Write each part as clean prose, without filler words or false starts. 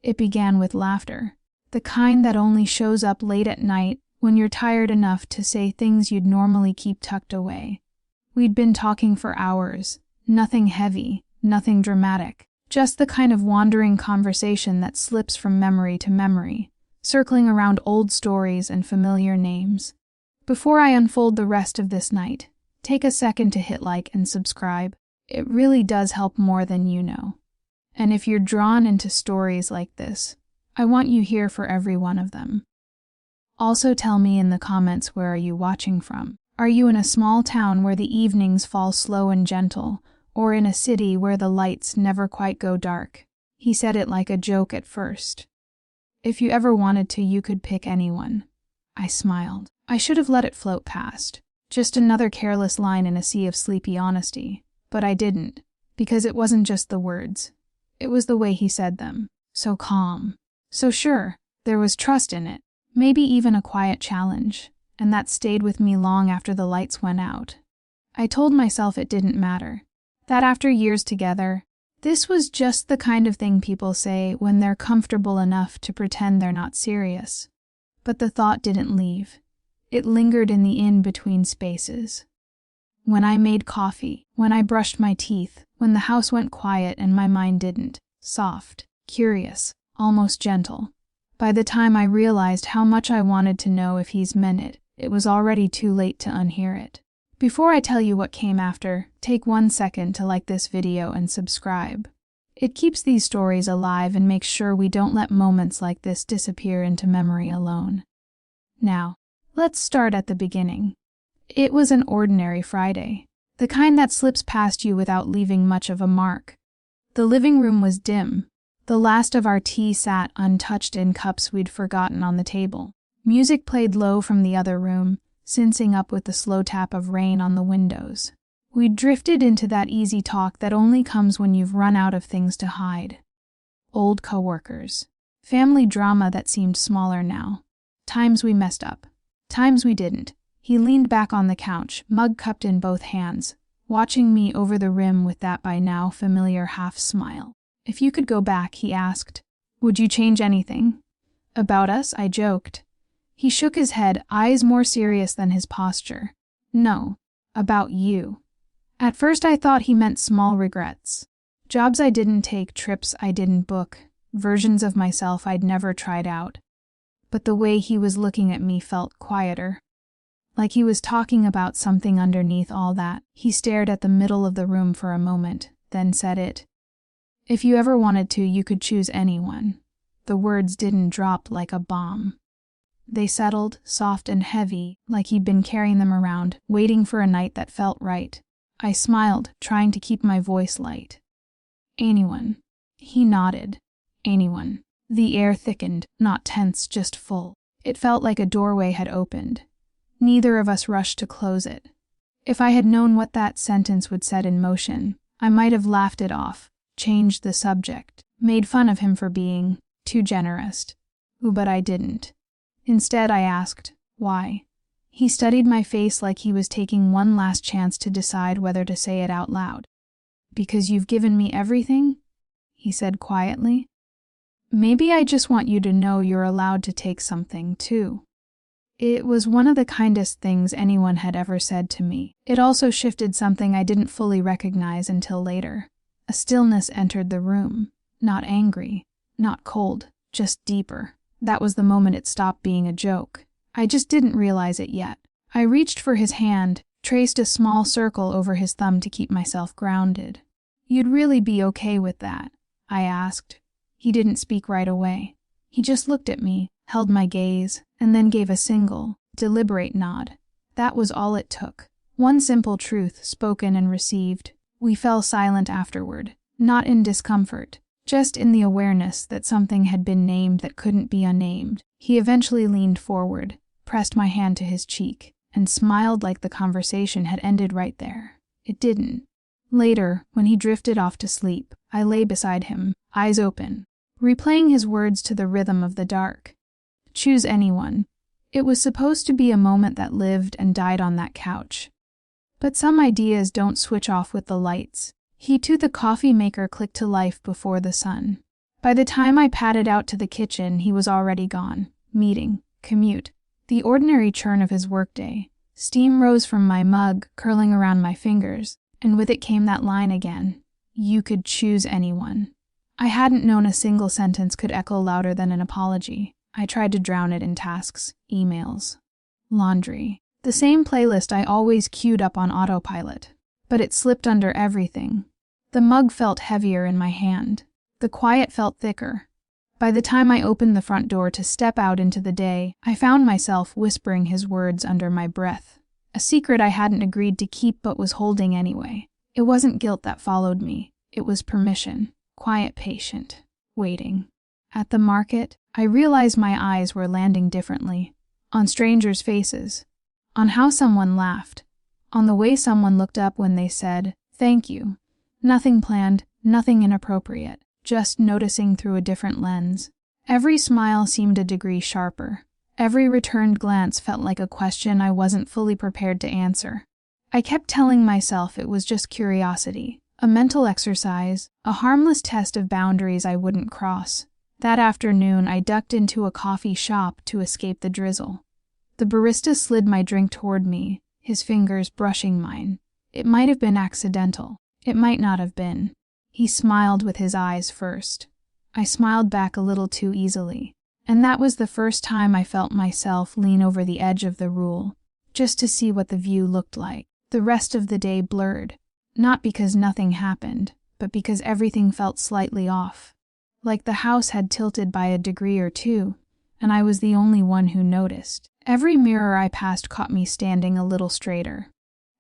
It began with laughter, the kind that only shows up late at night when you're tired enough to say things you'd normally keep tucked away. We'd been talking for hours, nothing heavy, nothing dramatic, just the kind of wandering conversation that slips from memory to memory, circling around old stories and familiar names. Before I unfold the rest of this night, take a second to hit like and subscribe. It really does help more than you know. And if you're drawn into stories like this, I want you here for every one of them. Also tell me in the comments, where are you watching from? Are you in a small town where the evenings fall slow and gentle, or in a city where the lights never quite go dark? He said it like a joke at first. If you ever wanted to, you could pick anyone. I smiled. I should have let it float past. Just another careless line in a sea of sleepy honesty. But I didn't, because it wasn't just the words. It was the way he said them. So calm. So sure. There was trust in it. Maybe even a quiet challenge. And that stayed with me long after the lights went out. I told myself it didn't matter. That after years together, this was just the kind of thing people say when they're comfortable enough to pretend they're not serious. But the thought didn't leave. It lingered in the in-between spaces. When I made coffee, when I brushed my teeth, when the house went quiet and my mind didn't. Soft, curious, almost gentle. By the time I realized how much I wanted to know if he's meant it, it was already too late to unhear it. Before I tell you what came after, take 1 second to like this video and subscribe. It keeps these stories alive and makes sure we don't let moments like this disappear into memory alone. Now, let's start at the beginning. It was an ordinary Friday, the kind that slips past you without leaving much of a mark. The living room was dim. The last of our tea sat untouched in cups we'd forgotten on the table. Music played low from the other room, syncing up with the slow tap of rain on the windows. We'd drifted into that easy talk that only comes when you've run out of things to hide. Old coworkers. Family drama that seemed smaller now. Times we messed up. Times we didn't. He leaned back on the couch, mug cupped in both hands, watching me over the rim with that by now familiar half-smile. If you could go back, he asked, would you change anything? About us, I joked. He shook his head, eyes more serious than his posture. No, about you. At first I thought he meant small regrets. Jobs I didn't take, trips I didn't book, versions of myself I'd never tried out. But the way he was looking at me felt quieter. Like he was talking about something underneath all that. He stared at the middle of the room for a moment, then said it. If you ever wanted to, you could choose anyone. The words didn't drop like a bomb. They settled, soft and heavy, like he'd been carrying them around, waiting for a night that felt right. I smiled, trying to keep my voice light. Anyone. He nodded. Anyone. The air thickened, not tense, just full. It felt like a doorway had opened. Neither of us rushed to close it. If I had known what that sentence would set in motion, I might have laughed it off, changed the subject, made fun of him for being too generous. But I didn't. Instead, I asked, why? He studied my face like he was taking one last chance to decide whether to say it out loud. Because you've given me everything? He said quietly. Maybe I just want you to know you're allowed to take something, too. It was one of the kindest things anyone had ever said to me. It also shifted something I didn't fully recognize until later. A stillness entered the room. Not angry, not cold, just deeper. That was the moment it stopped being a joke. I just didn't realize it yet. I reached for his hand, traced a small circle over his thumb to keep myself grounded. You'd really be okay with that? I asked. He didn't speak right away. He just looked at me, held my gaze, and then gave a single, deliberate nod. That was all it took. One simple truth, spoken and received. We fell silent afterward, not in discomfort, just in the awareness that something had been named that couldn't be unnamed. He eventually leaned forward, pressed my hand to his cheek, and smiled like the conversation had ended right there. It didn't. Later, when he drifted off to sleep, I lay beside him, eyes open, replaying his words to the rhythm of the dark. Choose anyone. It was supposed to be a moment that lived and died on that couch. But some ideas don't switch off with the lights. He too, the coffee maker clicked to life before the sun. By the time I padded out to the kitchen, he was already gone. Meeting, commute, the ordinary churn of his workday. Steam rose from my mug, curling around my fingers, and with it came that line again. You could choose anyone. I hadn't known a single sentence could echo louder than an apology. I tried to drown it in tasks, emails, laundry. The same playlist I always queued up on autopilot. But it slipped under everything. The mug felt heavier in my hand. The quiet felt thicker. By the time I opened the front door to step out into the day, I found myself whispering his words under my breath. A secret I hadn't agreed to keep but was holding anyway. It wasn't guilt that followed me. It was permission. Quiet, patient. Waiting. At the market, I realized my eyes were landing differently. On strangers' faces. On how someone laughed. On the way someone looked up when they said, "Thank you." Nothing planned, nothing inappropriate. Just noticing through a different lens. Every smile seemed a degree sharper. Every returned glance felt like a question I wasn't fully prepared to answer. I kept telling myself it was just curiosity, a mental exercise, a harmless test of boundaries I wouldn't cross. That afternoon, I ducked into a coffee shop to escape the drizzle. The barista slid my drink toward me, his fingers brushing mine. It might have been accidental. It might not have been. He smiled with his eyes first. I smiled back a little too easily, and that was the first time I felt myself lean over the edge of the rule, just to see what the view looked like. The rest of the day blurred, not because nothing happened, but because everything felt slightly off. Like the house had tilted by a degree or two, and I was the only one who noticed. Every mirror I passed caught me standing a little straighter.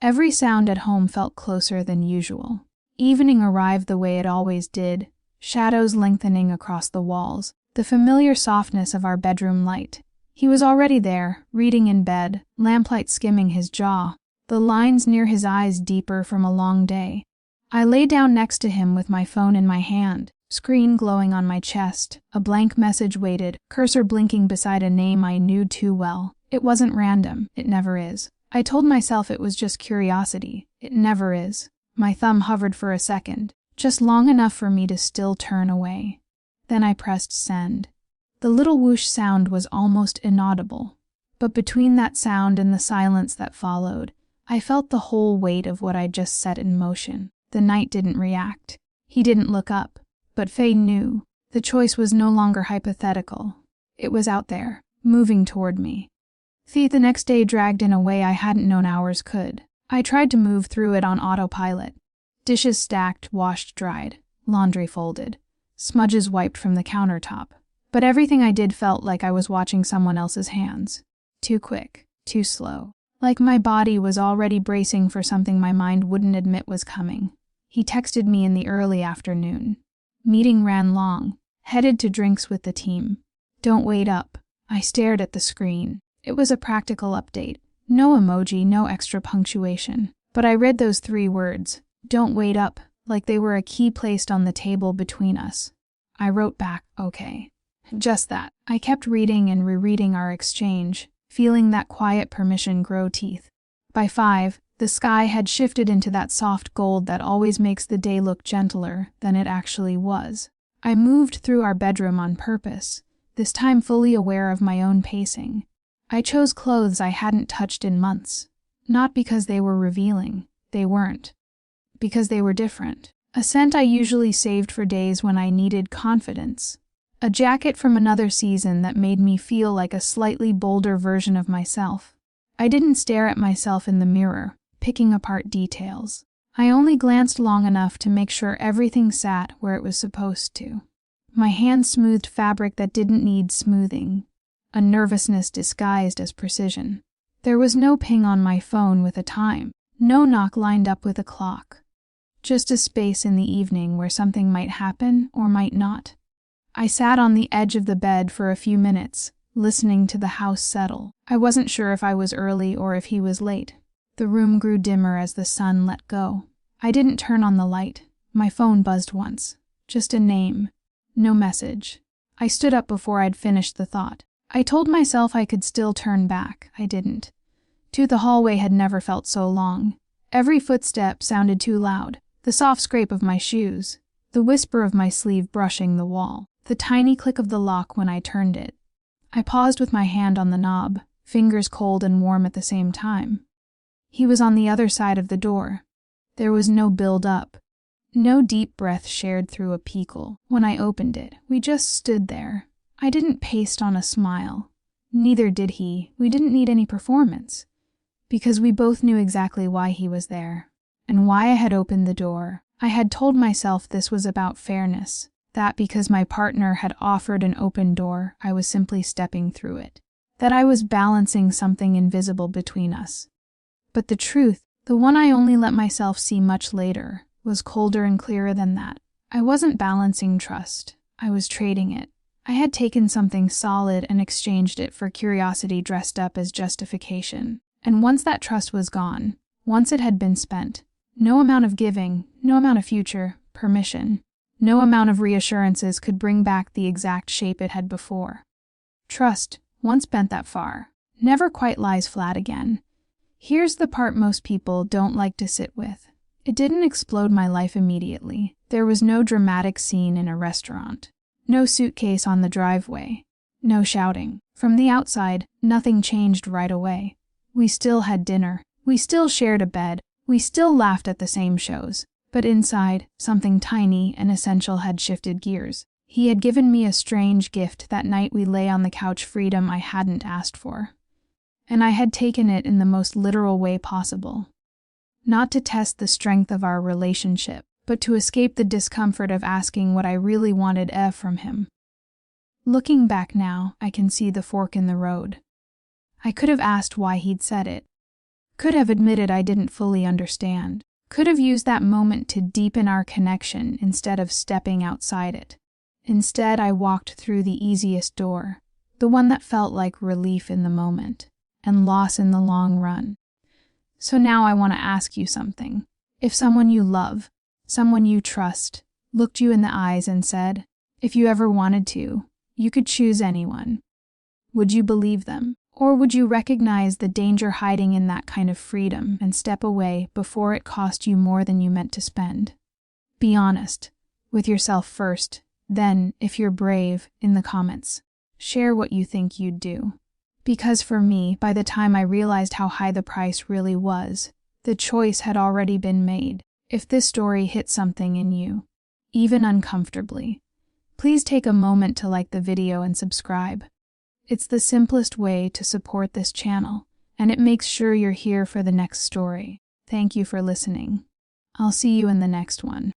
Every sound at home felt closer than usual. Evening arrived the way it always did, shadows lengthening across the walls, the familiar softness of our bedroom light. He was already there, reading in bed, lamplight skimming his jaw, the lines near his eyes deeper from a long day. I lay down next to him with my phone in my hand, screen glowing on my chest, a blank message waited, cursor blinking beside a name I knew too well. It wasn't random, it never is. I told myself it was just curiosity. It never is. My thumb hovered for a second, just long enough for me to still turn away. Then I pressed send. The little whoosh sound was almost inaudible, but between that sound and the silence that followed, I felt the whole weight of what I'd just set in motion. The night didn't react. He didn't look up, but Faye knew. The choice was no longer hypothetical. It was out there, moving toward me. The next day dragged in a way I hadn't known hours could. I tried to move through it on autopilot. Dishes stacked, washed, dried. Laundry folded. Smudges wiped from the countertop. But everything I did felt like I was watching someone else's hands. Too quick. Too slow. Like my body was already bracing for something my mind wouldn't admit was coming. He texted me in the early afternoon. Meeting ran long. Headed to drinks with the team. Don't wait up. I stared at the screen. It was a practical update. No emoji, no extra punctuation. But I read those 3 words, "Don't wait up," like they were a key placed on the table between us. I wrote back, okay. Just that. I kept reading and rereading our exchange, feeling that quiet permission grow teeth. By 5, the sky had shifted into that soft gold that always makes the day look gentler than it actually was. I moved through our bedroom on purpose, this time fully aware of my own pacing. I chose clothes I hadn't touched in months. Not because they were revealing. They weren't. Because they were different. A scent I usually saved for days when I needed confidence. A jacket from another season that made me feel like a slightly bolder version of myself. I didn't stare at myself in the mirror, picking apart details. I only glanced long enough to make sure everything sat where it was supposed to. My hand smoothed fabric that didn't need smoothing. A nervousness disguised as precision. There was no ping on my phone with a time, no knock lined up with a clock. Just a space in the evening where something might happen or might not. I sat on the edge of the bed for a few minutes, listening to the house settle. I wasn't sure if I was early or if he was late. The room grew dimmer as the sun let go. I didn't turn on the light. My phone buzzed once. Just a name. No message. I stood up before I'd finished the thought. I told myself I could still turn back. I didn't. The hallway had never felt so long. Every footstep sounded too loud. The soft scrape of my shoes. The whisper of my sleeve brushing the wall. the tiny click of the lock when I turned it. I paused with my hand on the knob, fingers cold and warm at the same time. He was on the other side of the door. There was no build-up, no deep breath shared through a peakle. When I opened it, we just stood there. I didn't paste on a smile. Neither did he. We didn't need any performance. Because we both knew exactly why he was there, and why I had opened the door. I had told myself this was about fairness, that because my partner had offered an open door, I was simply stepping through it, that I was balancing something invisible between us. But the truth, the one I only let myself see much later, was colder and clearer than that. I wasn't balancing trust. I was trading it. I had taken something solid and exchanged it for curiosity dressed up as justification. And once that trust was gone, once it had been spent, no amount of giving, no amount of future permission, no amount of reassurances could bring back the exact shape it had before. Trust, once bent that far, never quite lies flat again. Here's the part most people don't like to sit with. It didn't explode my life immediately. There was no dramatic scene in a restaurant. No suitcase on the driveway. No shouting. From the outside, nothing changed right away. We still had dinner. We still shared a bed. We still laughed at the same shows. But inside, something tiny and essential had shifted gears. He had given me a strange gift that night we lay on the couch, freedom I hadn't asked for. And I had taken it in the most literal way possible. Not to test the strength of our relationship, but to escape the discomfort of asking what I really wanted from him. Looking back now, I can see the fork in the road. I could have asked why he'd said it. Could have admitted I didn't fully understand. Could have used that moment to deepen our connection instead of stepping outside it. Instead, I walked through the easiest door, the one that felt like relief in the moment, and loss in the long run. So now I want to ask you something. If someone you love, someone you trust, looked you in the eyes and said, if you ever wanted to, you could choose anyone, would you believe them? Or would you recognize the danger hiding in that kind of freedom and step away before it cost you more than you meant to spend? Be honest, with yourself first, then, if you're brave, in the comments. Share what you think you'd do. Because for me, by the time I realized how high the price really was, the choice had already been made. If this story hit something in you, even uncomfortably, please take a moment to like the video and subscribe. It's the simplest way to support this channel, and it makes sure you're here for the next story. Thank you for listening. I'll see you in the next one.